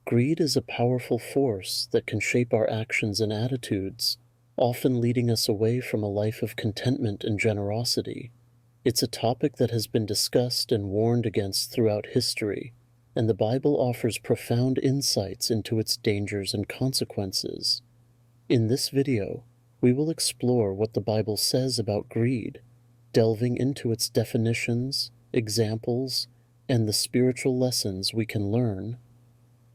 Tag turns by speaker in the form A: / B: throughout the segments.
A: Greed is a powerful force that can shape our actions and attitudes, often leading us away from a life of contentment and generosity. It's a topic that has been discussed and warned against throughout history, and the Bible offers profound insights into its dangers and consequences. In this video, we will explore what the Bible says about greed, delving into its definitions, examples, and the spiritual lessons we can learn.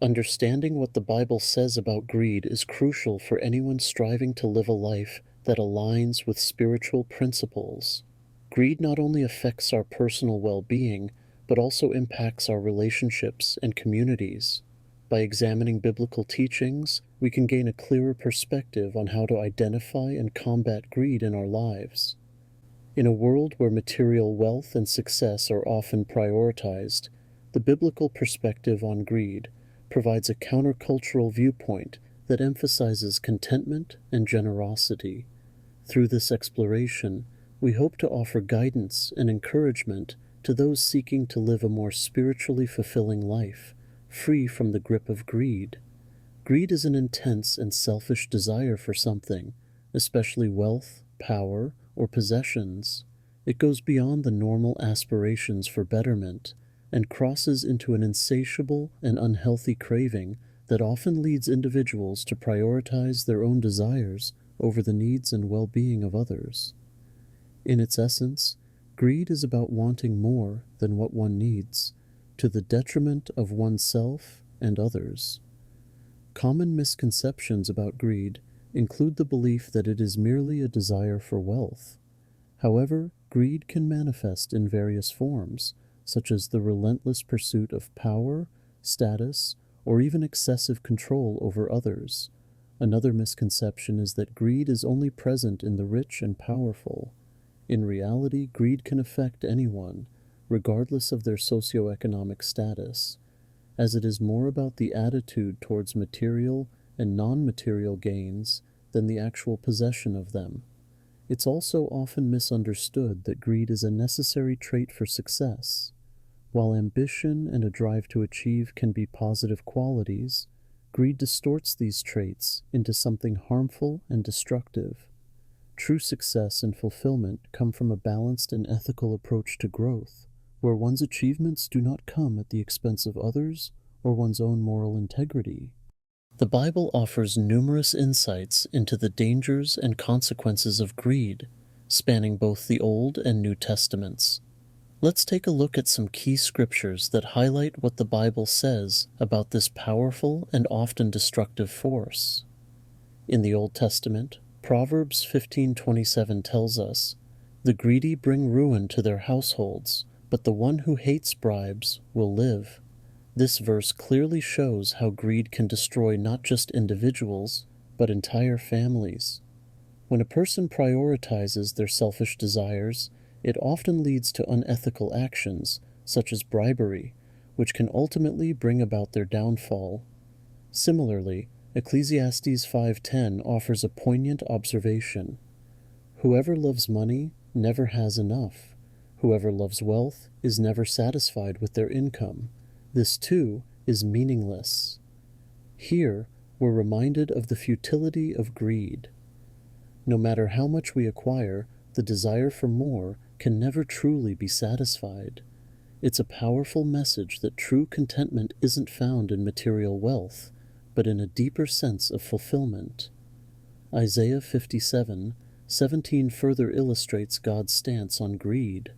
A: Understanding what the Bible says about greed is crucial for anyone striving to live a life that aligns with spiritual principles. Greed not only affects our personal well-being, but also impacts our relationships and communities. By examining biblical teachings, we can gain a clearer perspective on how to identify and combat greed in our lives. In a world where material wealth and success are often prioritized, the biblical perspective on greed provides a countercultural viewpoint that emphasizes contentment and generosity. Through this exploration, we hope to offer guidance and encouragement to those seeking to live a more spiritually fulfilling life, free from the grip of greed. Greed is an intense and selfish desire for something, especially wealth, power, or possessions. It goes beyond the normal aspirations for betterment and crosses into an insatiable and unhealthy craving that often leads individuals to prioritize their own desires over the needs and well-being of others. In its essence, greed is about wanting more than what one needs, to the detriment of oneself and others. Common misconceptions about greed include the belief that it is merely a desire for wealth. However, greed can manifest in various forms, such as the relentless pursuit of power, status, or even excessive control over others. Another misconception is that greed is only present in the rich and powerful. In reality, greed can affect anyone, regardless of their socioeconomic status, as it is more about the attitude towards material and non-material gains than the actual possession of them. It's also often misunderstood that greed is a necessary trait for success. While ambition and a drive to achieve can be positive qualities, greed distorts these traits into something harmful and destructive. True success and fulfillment come from a balanced and ethical approach to growth, where one's achievements do not come at the expense of others or one's own moral integrity. The Bible offers numerous insights into the dangers and consequences of greed, spanning both the Old and New Testaments. Let's take a look at some key scriptures that highlight what the Bible says about this powerful and often destructive force. In the Old Testament, Proverbs 15:27 tells us, "The greedy bring ruin to their households, but the one who hates bribes will live." This verse clearly shows how greed can destroy not just individuals, but entire families. When a person prioritizes their selfish desires, it often leads to unethical actions, such as bribery, which can ultimately bring about their downfall. Similarly, Ecclesiastes 5:10 offers a poignant observation. "Whoever loves money never has enough. Whoever loves wealth is never satisfied with their income. This, too, is meaningless." Here, we're reminded of the futility of greed. No matter how much we acquire, the desire for more can never truly be satisfied. It's a powerful message that true contentment isn't found in material wealth, but in a deeper sense of fulfillment. Isaiah 57:17 further illustrates God's stance on greed.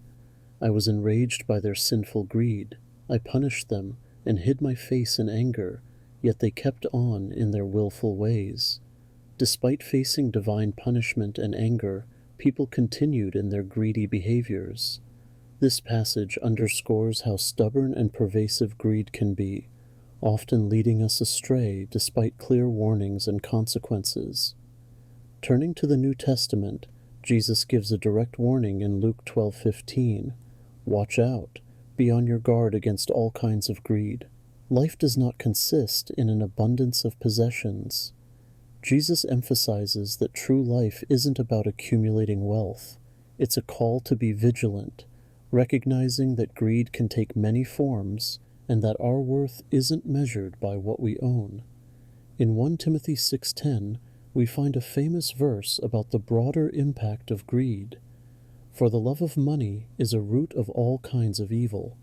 A: "I was enraged by their sinful greed. I punished them and hid my face in anger, yet they kept on in their willful ways." Despite facing divine punishment and anger, people continued in their greedy behaviors. This passage underscores how stubborn and pervasive greed can be, often leading us astray despite clear warnings and consequences. Turning to the New Testament, Jesus gives a direct warning in Luke 12:15. "Watch out. Be on your guard against all kinds of greed." Life does not consist in an abundance of possessions. Jesus emphasizes that true life isn't about accumulating wealth. It's a call to be vigilant, recognizing that greed can take many forms and that our worth isn't measured by what we own. In 1 Timothy 6:10, we find a famous verse about the broader impact of greed. For the love of money is a root of all kinds of evil.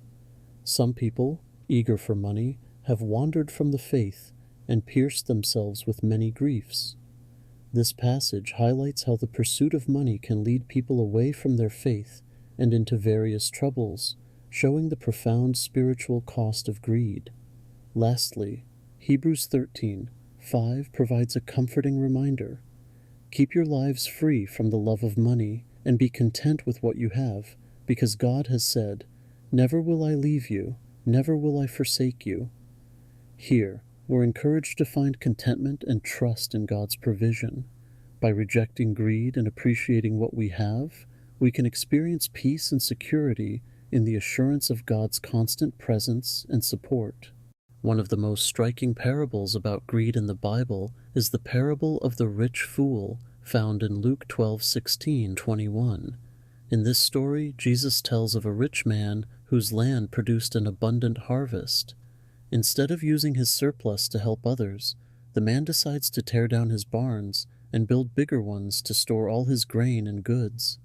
A: Some people, eager for money, have wandered from the faith and pierced themselves with many griefs. This passage highlights how the pursuit of money can lead people away from their faith and into various troubles, showing the profound spiritual cost of greed. Lastly, Hebrews 13:5 provides a comforting reminder. Keep your lives free from the love of money and be content with what you have, because God has said, "Never will I leave you, never will I forsake you." Here, we're encouraged to find contentment and trust in God's provision. By rejecting greed and appreciating what we have, we can experience peace and security in the assurance of God's constant presence and support. One of the most striking parables about greed in the Bible is the parable of the rich fool, found in Luke 12:16-21. In this story, Jesus tells of a rich man whose land produced an abundant harvest. Instead of using his surplus to help others, the man decides to tear down his barns and build bigger ones to store all his grain and goods.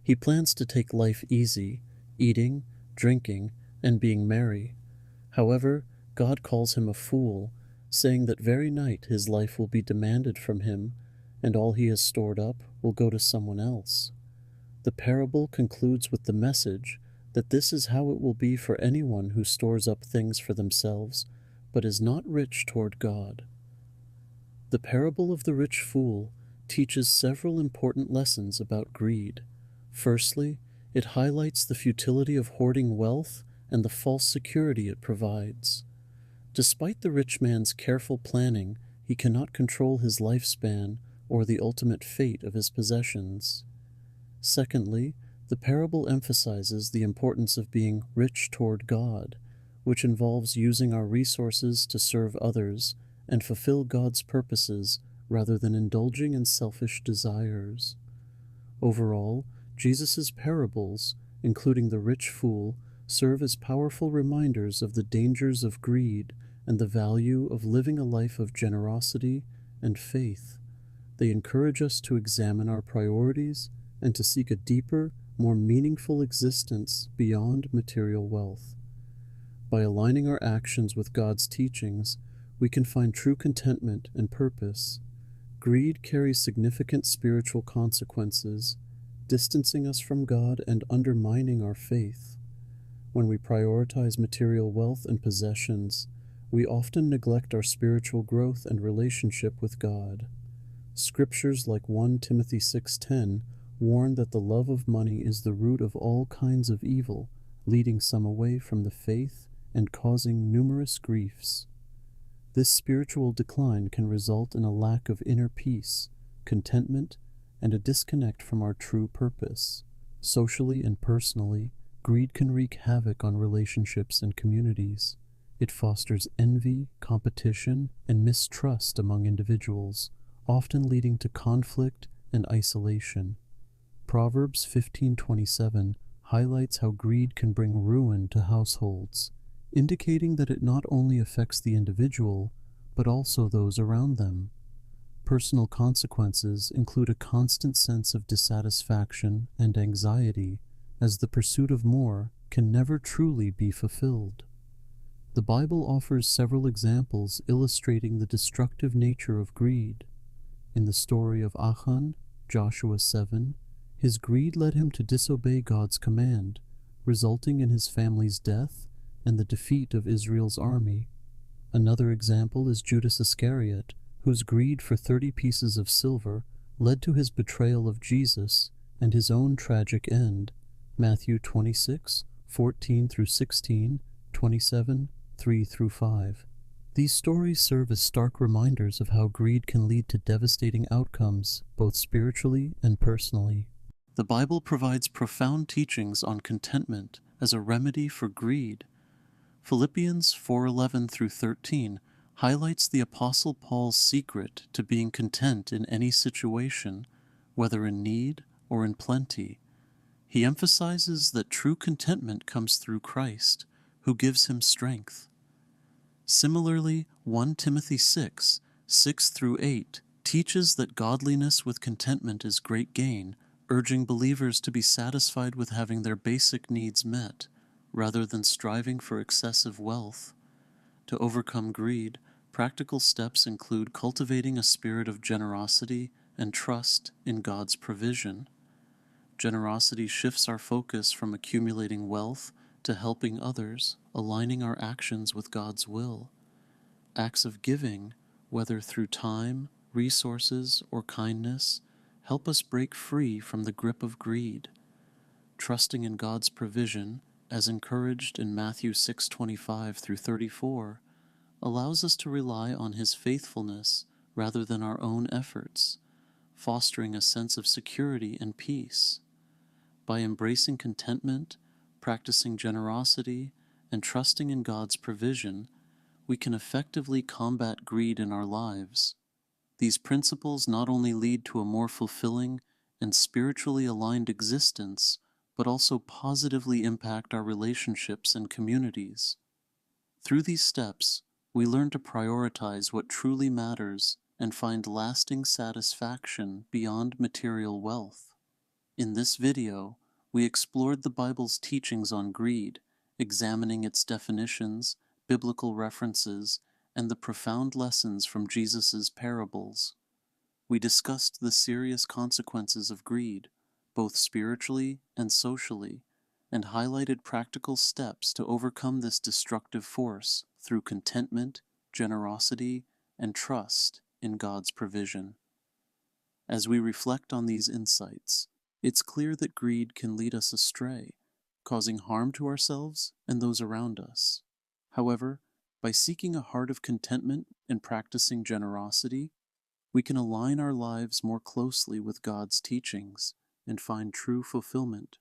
A: He plans to take life easy, eating, drinking, and being merry. However, God calls him a fool, saying that very night his life will be demanded from him, and all he has stored up will go to someone else. The parable concludes with the message that this is how it will be for anyone who stores up things for themselves, but is not rich toward God. The parable of the rich fool teaches several important lessons about greed. Firstly, it highlights the futility of hoarding wealth and the false security it provides. Despite the rich man's careful planning, he cannot control his lifespan or the ultimate fate of his possessions. Secondly, the parable emphasizes the importance of being rich toward God, which involves using our resources to serve others and fulfill God's purposes rather than indulging in selfish desires. Overall, Jesus' parables, including the rich fool, serve as powerful reminders of the dangers of greed and the value of living a life of generosity and faith. They encourage us to examine our priorities and to seek a deeper, more meaningful existence beyond material wealth. By aligning our actions with God's teachings, we can find true contentment and purpose. Greed carries significant spiritual consequences, distancing us from God and undermining our faith. When we prioritize material wealth and possessions, we often neglect our spiritual growth and relationship with God. Scriptures like 1 Timothy 6:10 warn that the love of money is the root of all kinds of evil, leading some away from the faith and causing numerous griefs. This spiritual decline can result in a lack of inner peace, contentment, and a disconnect from our true purpose. Socially and personally, greed can wreak havoc on relationships and communities. It fosters envy, competition, and mistrust among individuals, often leading to conflict and isolation. Proverbs 15:27 highlights how greed can bring ruin to households, indicating that it not only affects the individual, but also those around them. Personal consequences include a constant sense of dissatisfaction and anxiety, as the pursuit of more can never truly be fulfilled. The Bible offers several examples illustrating the destructive nature of greed. In the story of Achan, Joshua 7, his greed led him to disobey God's command, resulting in his family's death and the defeat of Israel's army. Another example is Judas Iscariot, whose greed for 30 pieces of silver led to his betrayal of Jesus and his own tragic end. Matthew 26:14-16, 27:3-5. These stories serve as stark reminders of how greed can lead to devastating outcomes, both spiritually and personally. The Bible provides profound teachings on contentment as a remedy for greed. Philippians 4:11-13 highlights the Apostle Paul's secret to being content in any situation, whether in need or in plenty. He emphasizes that true contentment comes through Christ, who gives him strength. Similarly, 1 Timothy 6 through 8 teaches that godliness with contentment is great gain, urging believers to be satisfied with having their basic needs met, rather than striving for excessive wealth. To overcome greed, practical steps include cultivating a spirit of generosity and trust in God's provision. Generosity shifts our focus from accumulating wealth to helping others, aligning our actions with God's will. Acts of giving, whether through time, resources, or kindness, help us break free from the grip of greed. Trusting in God's provision, as encouraged in Matthew 6:25 through 34, allows us to rely on His faithfulness rather than our own efforts, fostering a sense of security and peace. By embracing contentment, practicing generosity, and trusting in God's provision, we can effectively combat greed in our lives. These principles not only lead to a more fulfilling and spiritually aligned existence, but also positively impact our relationships and communities. Through these steps, we learn to prioritize what truly matters and find lasting satisfaction beyond material wealth. In this video, we explored the Bible's teachings on greed, examining its definitions, biblical references, and the profound lessons from Jesus' parables. We discussed the serious consequences of greed, both spiritually and socially, and highlighted practical steps to overcome this destructive force through contentment, generosity, and trust in God's provision. As we reflect on these insights, it's clear that greed can lead us astray, causing harm to ourselves and those around us. However, by seeking a heart of contentment and practicing generosity, we can align our lives more closely with God's teachings and find true fulfillment.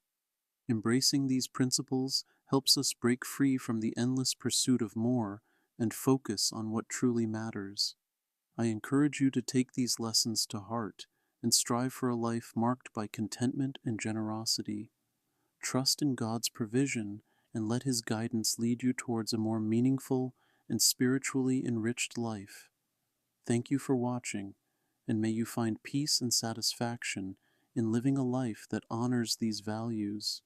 A: Embracing these principles helps us break free from the endless pursuit of more and focus on what truly matters. I encourage you to take these lessons to heart and strive for a life marked by contentment and generosity. Trust in God's provision and let His guidance lead you towards a more meaningful and spiritually enriched life. Thank you for watching, and may you find peace and satisfaction in living a life that honors these values.